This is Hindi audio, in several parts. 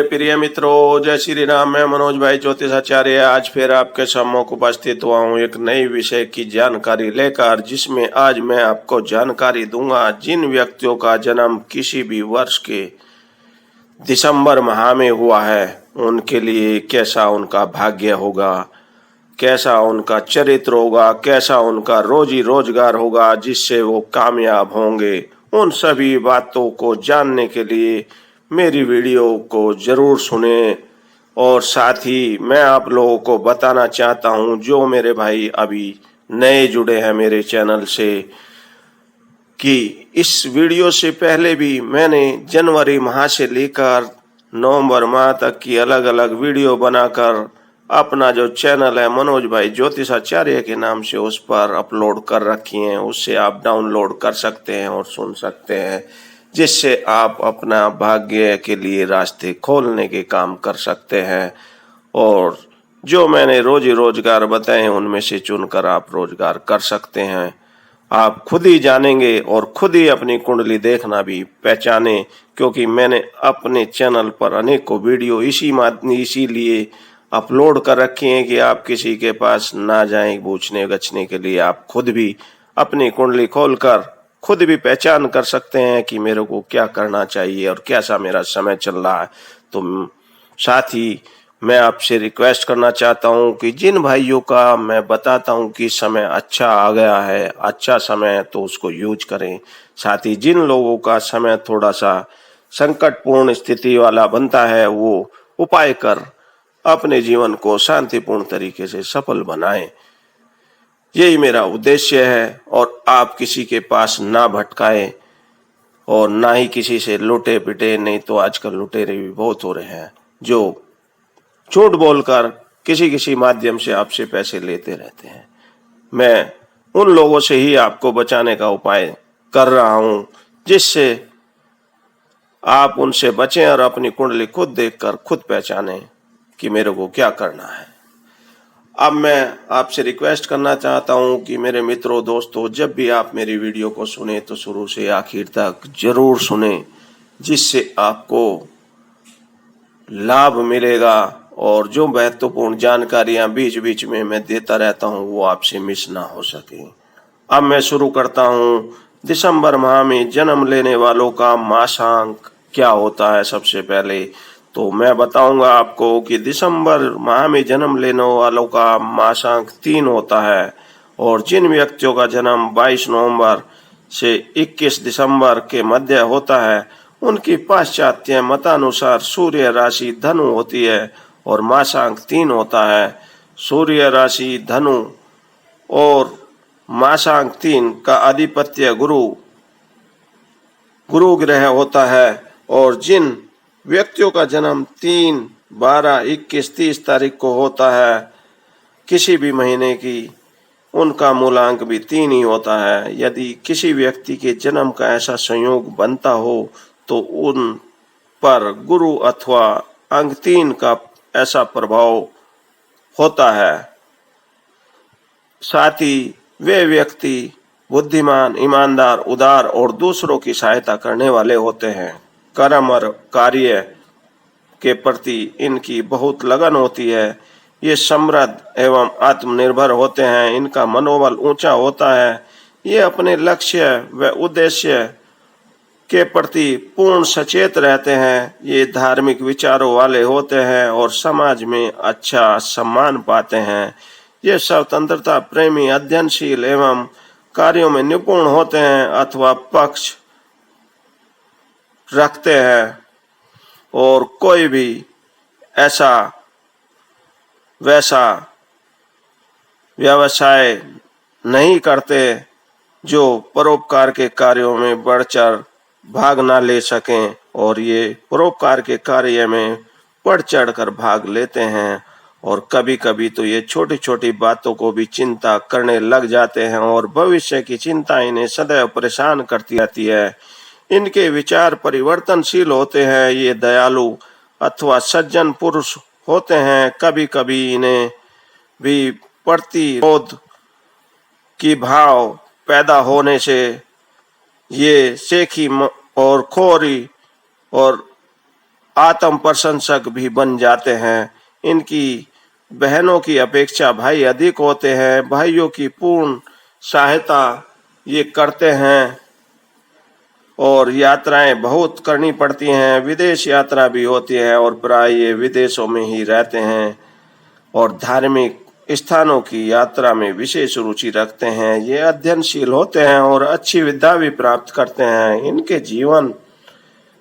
प्रिय मित्रों, जय श्री राम। मैं मनोज भाई ज्योतिषाचार्य आज फिर आपके सम्मुख उपस्थित हुआ हूँ एक नई विषय की जानकारी लेकर, जिसमें आज मैं आपको जानकारी दूंगा जिन व्यक्तियों का जन्म किसी भी वर्ष के दिसंबर माह में हुआ है उनके लिए कैसा उनका भाग्य होगा, कैसा उनका चरित्र होगा, कैसा उनका रोजी रोजगार होगा जिससे वो कामयाब होंगे। उन सभी बातों को जानने के लिए मेरी वीडियो को जरूर सुने। और साथ ही मैं आप लोगों को बताना चाहता हूं, जो मेरे भाई अभी नए जुड़े हैं मेरे चैनल से, कि इस वीडियो से पहले भी मैंने जनवरी माह से लेकर नवंबर माह तक की अलग अलग वीडियो बनाकर अपना जो चैनल है मनोज भाई ज्योतिषाचार्य के नाम से उस पर अपलोड कर रखी हैं। उससे आप डाउनलोड कर सकते हैं और सुन सकते हैं, जिससे आप अपना भाग्य के लिए रास्ते खोलने के काम कर सकते हैं। और जो मैंने रोजी रोजगार बताए हैं उनमें से चुनकर आप रोजगार कर सकते हैं। आप खुद ही जानेंगे और खुद ही अपनी कुंडली देखना भी पहचाने, क्योंकि मैंने अपने चैनल पर अनेकों वीडियो इसीलिए अपलोड कर रखी हैं कि आप किसी के पास ना जाएं पूछने गछने के लिए। आप खुद भी अपनी कुंडली खोलकर खुद भी पहचान कर सकते हैं कि मेरे को क्या करना चाहिए और कैसा मेरा समय चल रहा है। तो साथ ही मैं आपसे रिक्वेस्ट करना चाहता हूं कि जिन भाइयों का मैं बताता हूं कि समय अच्छा आ गया है, अच्छा समय, तो उसको यूज करें। साथ ही जिन लोगों का समय थोड़ा सा संकटपूर्ण स्थिति वाला बनता है, वो उपाय कर अपने जीवन को शांतिपूर्ण तरीके से सफल बनाएं। यही मेरा उद्देश्य है। और आप किसी के पास ना भटकाएं और ना ही किसी से लुटे पिटे, नहीं तो आजकल लुटेरे भी बहुत हो रहे हैं जो झूठ बोलकर किसी किसी माध्यम से आपसे पैसे लेते रहते हैं। मैं उन लोगों से ही आपको बचाने का उपाय कर रहा हूं, जिससे आप उनसे बचें और अपनी कुंडली खुद देखकर खुद पहचानें कि मेरे को क्या करना है। अब मैं आपसे रिक्वेस्ट करना चाहता हूं कि मेरे मित्रों दोस्तों, जब भी आप मेरी वीडियो को सुने तो शुरू से आखिर तक जरूर सुने, जिससे आपको लाभ मिलेगा। और जो महत्वपूर्ण जानकारियां बीच बीच में मैं देता रहता हूं वो आपसे मिस ना हो सके। अब मैं शुरू करता हूं। दिसंबर माह में जन्म लेने वालों का मासांक क्या होता है। सबसे पहले तो मैं बताऊंगा आपको कि दिसंबर माह में जन्म लेने वालों का मासांक 3 होता है। और जिन व्यक्तियों का जन्म 22 नवंबर से 21 दिसंबर के मध्य होता है, उनकी पाश्चात्य मतानुसार सूर्य राशि धनु होती है और मासांक 3 होता है। सूर्य राशि धनु और मासांक 3 का अधिपत्य गुरु ग्रह होता है। और जिन व्यक्तियों का जन्म 3, 12, 21, 30 तारीख को होता है किसी भी महीने की, उनका मूलांक भी 3 ही होता है। यदि किसी व्यक्ति के जन्म का ऐसा संयोग बनता हो तो उन पर गुरु अथवा अंक 3 का ऐसा प्रभाव होता है। साथ ही वे व्यक्ति बुद्धिमान, ईमानदार, उदार और दूसरों की सहायता करने वाले होते हैं। कर्म और कार्य के प्रति इनकी बहुत लगन होती है। ये समृद्ध एवं आत्मनिर्भर होते हैं। इनका मनोबल ऊंचा होता है। ये अपने लक्ष्य व उद्देश्य के प्रति पूर्ण सचेत रहते हैं। ये धार्मिक विचारों वाले होते हैं और समाज में अच्छा सम्मान पाते हैं। ये स्वतंत्रता प्रेमी, अध्ययनशील एवं कार्यों में निपुण होते हैं अथवा पक्ष रखते हैं। और कोई भी ऐसा वैसा व्यवसाय नहीं करते जो परोपकार के कार्यों में बढ़ चढ़ भाग ना ले सकें। और ये परोपकार के कार्य में बढ़ चढ़ कर भाग लेते हैं। और कभी कभी तो ये छोटी छोटी बातों को भी चिंता करने लग जाते हैं और भविष्य की चिंता इन्हें सदैव परेशान करती रहती है। इनके विचार परिवर्तनशील होते हैं। ये दयालु अथवा सज्जन पुरुष होते हैं। कभी कभी इन्हें भी प्रतिरोध की भाव पैदा होने से ये सेखी और खोरी और आत्म प्रशंसक भी बन जाते हैं। इनकी बहनों की अपेक्षा भाई अधिक होते हैं। भाइयों की पूर्ण सहायता ये करते हैं और यात्राएं बहुत करनी पड़ती हैं। विदेश यात्रा भी होती है और प्राय ये विदेशों में ही रहते हैं और धार्मिक स्थानों की यात्रा में विशेष रुचि रखते हैं। ये अध्ययनशील होते हैं और अच्छी विद्या भी प्राप्त करते हैं। इनके जीवन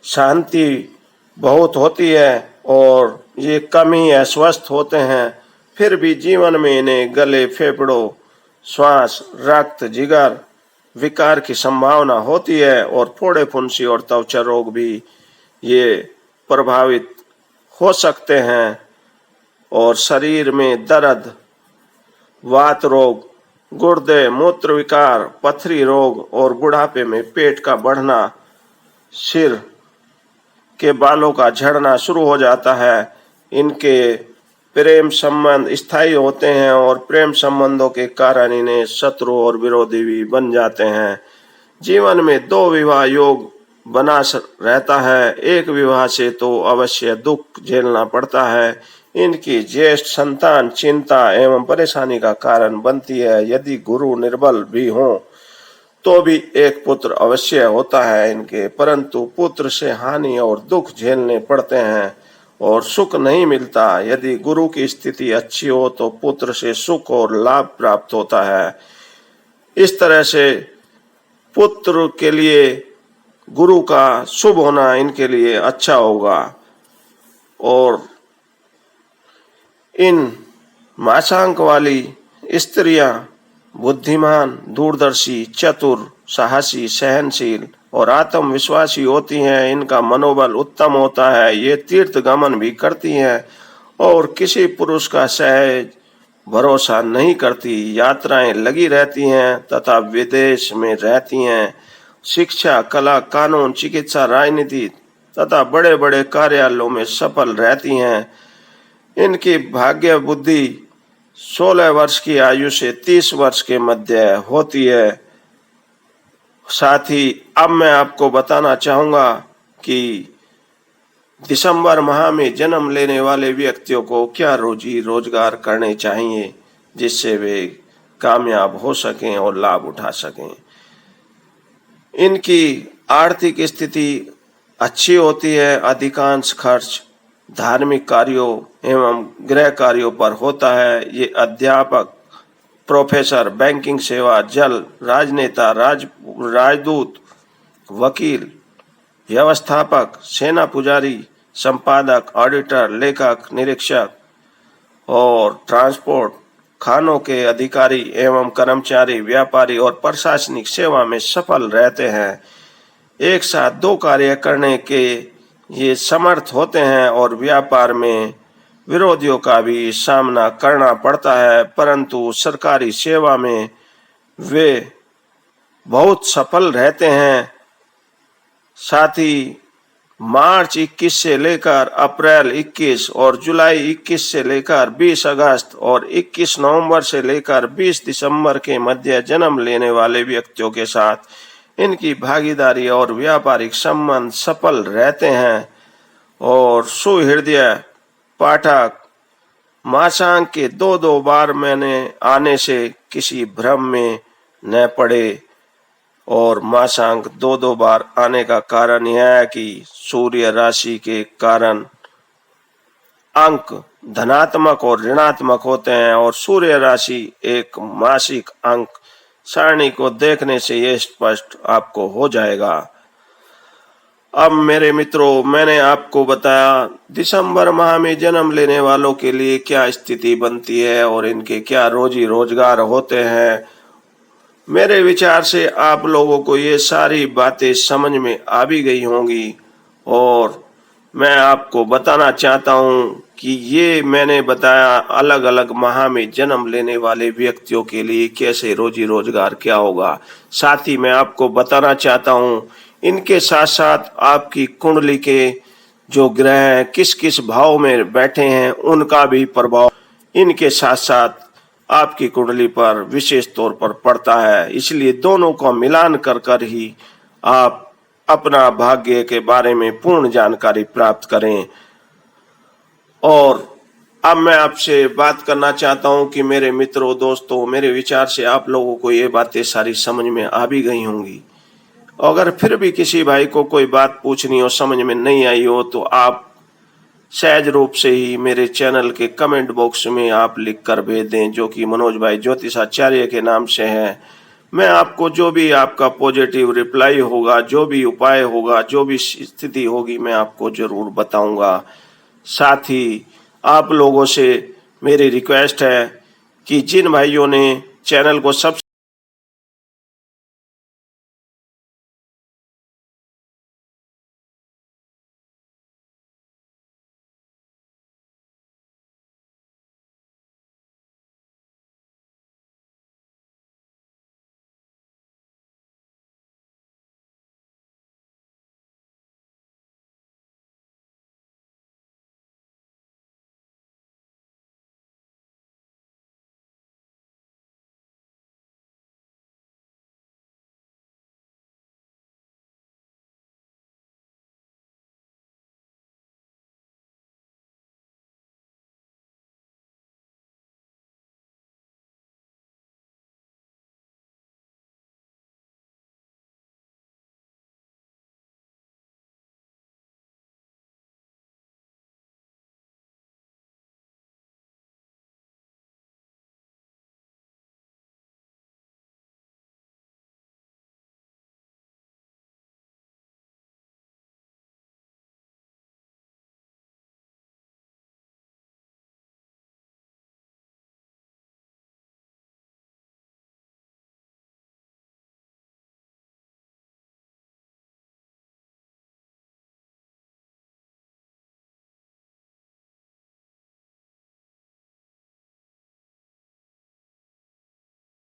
शांति बहुत होती है और ये कम ही अस्वस्थ होते हैं। फिर भी जीवन में इन्हें गले, फेफड़ों, श्वास, रक्त, जिगर विकार की संभावना होती है और फोड़े, फुंसी और त्वचा रोग भी ये प्रभावित हो सकते हैं और शरीर में दर्द, वात रोग, गुर्दे, मूत्र विकार, पथरी रोग और बुढ़ापे में पेट का बढ़ना, सिर के बालों का झड़ना शुरू हो जाता है। इनके प्रेम संबंध स्थायी होते हैं और प्रेम संबंधों के कारण इन्हें शत्रु और विरोधी भी बन जाते हैं। जीवन में 2 विवाह योग बना रहता है। एक विवाह से तो अवश्य दुख झेलना पड़ता है। इनकी ज्येष्ठ संतान चिंता एवं परेशानी का कारण बनती है। यदि गुरु निर्बल भी हो तो भी एक पुत्र अवश्य होता है इनके, परंतु पुत्र से हानि और दुख झेलने पड़ते हैं और सुख नहीं मिलता। यदि गुरु की स्थिति अच्छी हो तो पुत्र से सुख और लाभ प्राप्त होता है। इस तरह से पुत्र के लिए गुरु का शुभ होना इनके लिए अच्छा होगा। और इन मासांक वाली स्त्रियां बुद्धिमान, दूरदर्शी, चतुर, साहसी, सहनशील और आत्मविश्वासी होती हैं। इनका मनोबल उत्तम होता है। ये तीर्थ गमन भी करती हैं और किसी पुरुष का सहज भरोसा नहीं करती। यात्राएं लगी रहती हैं तथा विदेश में रहती हैं। शिक्षा, कला, कानून, चिकित्सा, राजनीति तथा बड़े बड़े कार्यालयों में सफल रहती हैं। इनकी भाग्य बुद्धि 16 वर्ष की आयु से 30 वर्ष के मध्य होती है। साथ ही अब मैं आपको बताना चाहूँगा कि दिसंबर माह में जन्म लेने वाले व्यक्तियों को क्या रोजी रोजगार करने चाहिए जिससे वे कामयाब हो सकें और लाभ उठा सकें। इनकी आर्थिक स्थिति अच्छी होती है। अधिकांश खर्च धार्मिक कार्यों एवं गृह कार्यों पर होता है। ये अध्यापक, प्रोफेसर, बैंकिंग सेवा, जल, राजनेता, राजदूत, वकील, व्यवस्थापक, सेना पुजारी, संपादक, ऑडिटर, लेखक, निरीक्षक और ट्रांसपोर्ट, खानों के अधिकारी एवं कर्मचारी, व्यापारी और प्रशासनिक सेवा में सफल रहते हैं। एक साथ 2 कार्य करने के ये समर्थ होते हैं और व्यापार में विरोधियों का भी सामना करना पड़ता है, परंतु सरकारी सेवा में वे बहुत सफल रहते हैं। साथ ही मार्च 21 से लेकर अप्रैल 21 और जुलाई 21 से लेकर 20 अगस्त और 21 नवंबर से लेकर 20 दिसंबर के मध्य जन्म लेने वाले व्यक्तियों के साथ इनकी भागीदारी और व्यापारिक संबंध सफल रहते हैं और सुहृदय पाठक मासांक के 2-2 बार मैंने आने से किसी भ्रम में न पड़े। और मासांक 2-2 बार आने का कारण यह है कि सूर्य राशि के कारण अंक धनात्मक और ऋणात्मक होते हैं और सूर्य राशि एक मासिक अंक सारणी को देखने से यह स्पष्ट आपको हो जाएगा। अब मेरे मित्रों, मैंने आपको बताया दिसंबर माह में जन्म लेने वालों के लिए क्या स्थिति बनती है और इनके क्या रोजी रोजगार होते हैं। मेरे विचार से आप लोगों को ये सारी बातें समझ में आ भी गई होंगी और मैं आपको बताना चाहता हूँ कि ये मैंने बताया अलग अलग माह में जन्म लेने वाले व्यक्तियों के लिए कैसे रोजी रोजगार क्या होगा। साथ ही मैं आपको बताना चाहता हूँ इनके साथ साथ आपकी कुंडली के जो ग्रह हैं किस किस भाव में बैठे हैं उनका भी प्रभाव इनके साथ साथ आपकी कुंडली पर विशेष तौर पर पड़ता है। इसलिए दोनों को मिलान कर ही आप अपना भाग्य के बारे में पूर्ण जानकारी प्राप्त करें। और अब मैं आपसे बात करना चाहता हूं कि मेरे मित्रों, दोस्तों, मेरे विचार से आप लोगों को ये बातें सारी समझ में आ भी गई होंगी। अगर फिर भी किसी भाई को कोई बात पूछनी हो, समझ में नहीं आई हो, तो आप सहज रूप से ही मेरे चैनल के कमेंट बॉक्स में आप लिख कर भेज दें, जो कि मनोज भाई ज्योतिषाचार्य के नाम से है। मैं आपको जो भी आपका पॉजिटिव रिप्लाई होगा, जो भी उपाय होगा, जो भी स्थिति होगी, मैं आपको जरूर बताऊंगा। साथ ही आप लोगों से मेरी रिक्वेस्ट है कि जिन भाइयों ने चैनल को सब्सक्राइब